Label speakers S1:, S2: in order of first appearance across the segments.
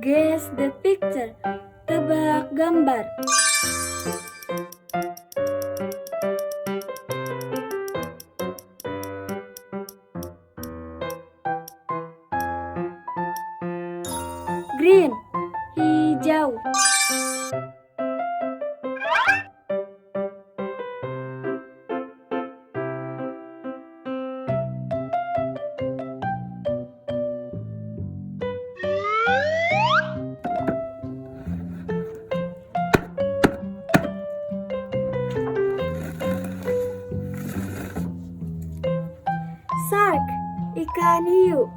S1: Guess the picture. Tebak gambar. Green, hijau. Shark, ikan hiu.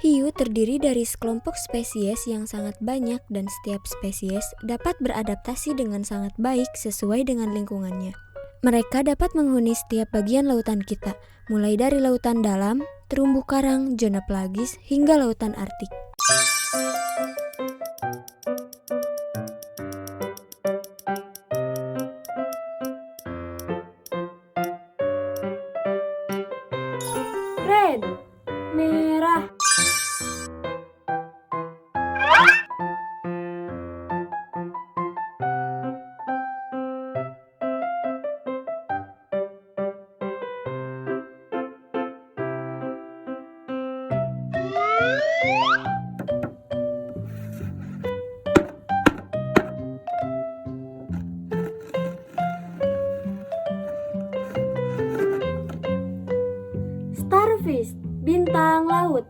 S2: Hiu terdiri dari sekelompok spesies yang sangat banyak dan setiap spesies dapat beradaptasi dengan sangat baik sesuai dengan lingkungannya. Mereka dapat menghuni setiap bagian lautan kita, mulai dari lautan dalam, terumbu karang, zona pelagis, hingga lautan Arktik.
S1: Red, merah. Starfish, bintang laut.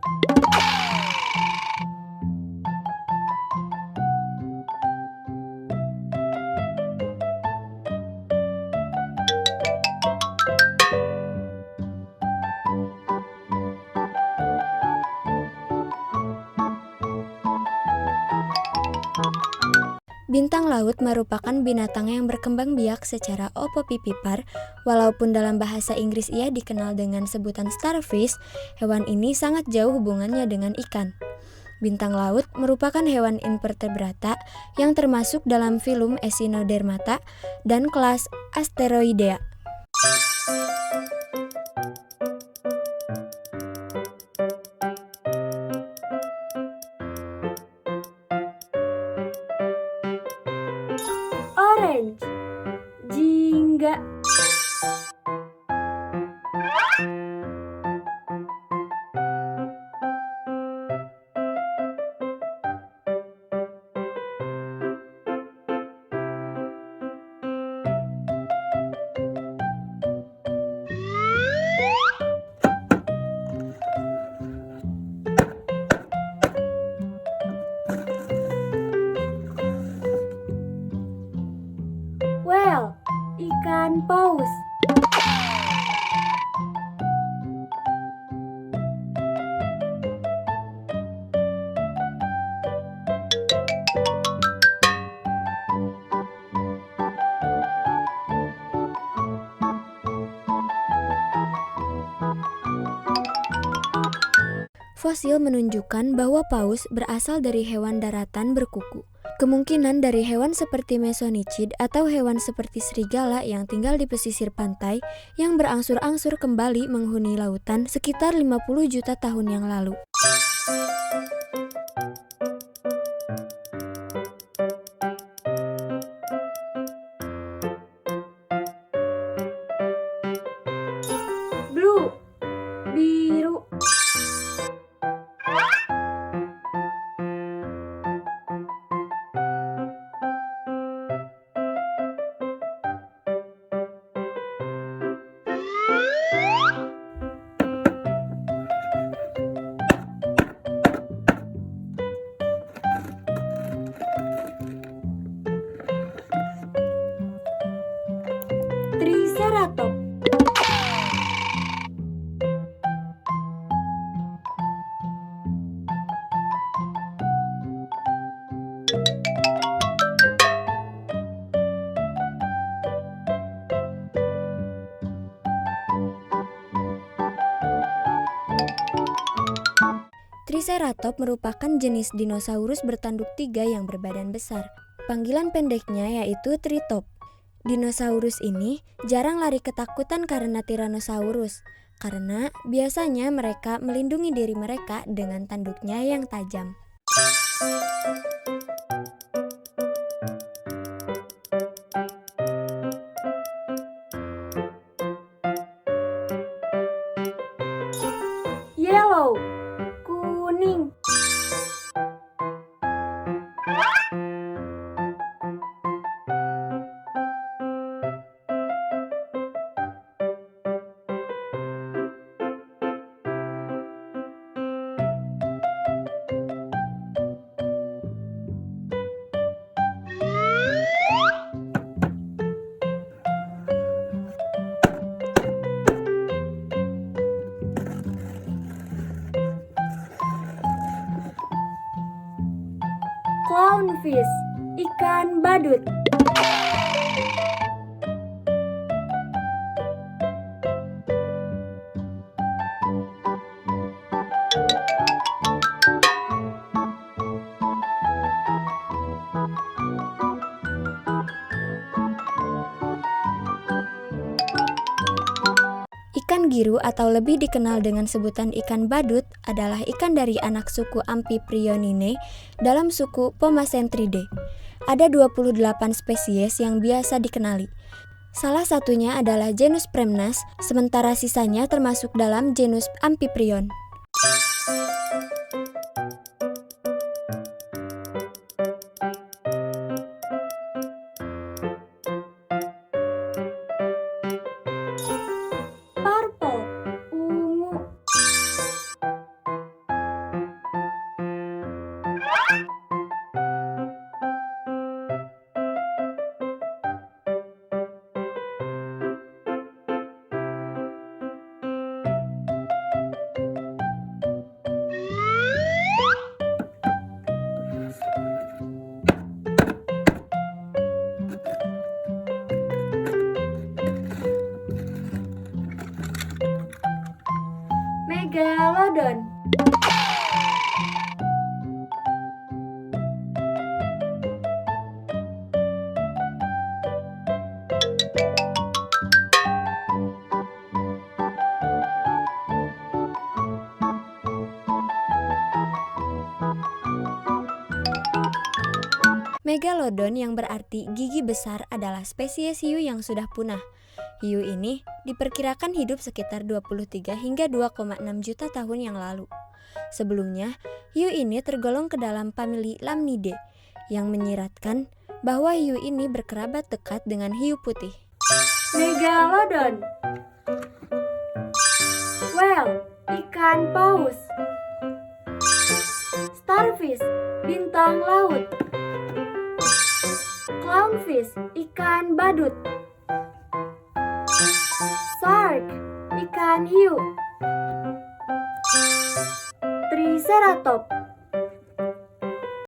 S2: Bintang laut merupakan binatang yang berkembang biak secara opopipipar. Walaupun dalam bahasa Inggris ia dikenal dengan sebutan starfish, hewan ini sangat jauh hubungannya dengan ikan. Bintang laut merupakan hewan invertebrata yang termasuk dalam filum Echinodermata dan kelas Asteroidea.
S1: Orange, jingga. Whale, ikan paus.
S2: Fosil menunjukkan bahwa paus berasal dari hewan daratan berkuku. Kemungkinan dari hewan seperti mesonicid atau hewan seperti serigala yang tinggal di pesisir pantai yang berangsur-angsur kembali menghuni lautan sekitar 50 juta tahun yang lalu.
S1: Blue, biru.
S2: Triceratops merupakan jenis dinosaurus bertanduk 3 yang berbadan besar. Panggilan pendeknya yaitu Tritop. Dinosaurus ini jarang lari ketakutan karena Tyrannosaurus, karena biasanya mereka melindungi diri mereka dengan tanduknya yang tajam.
S1: Yellow, kuning. Clownfish, ikan badut.
S2: Ikan giru atau lebih dikenal dengan sebutan ikan badut adalah ikan dari anak suku Amphiprioninae dalam suku Pomacentridae. Ada 28 spesies yang biasa dikenali. Salah satunya adalah genus Premnas, sementara sisanya termasuk dalam genus Amphiprion.
S1: Purple, ungu. Megalodon.
S2: Megalodon yang berarti gigi besar adalah spesies hiu yang sudah punah. Hiu ini diperkirakan hidup sekitar 23 hingga 2,6 juta tahun yang lalu. Sebelumnya, hiu ini tergolong ke dalam famili Lamnidae, yang menyiratkan bahwa hiu ini berkerabat dekat dengan hiu putih.
S1: Megalodon. Whale, ikan paus. Starfish, bintang laut. Clownfish, ikan badut. Shark, ikan hiu. Triceratops,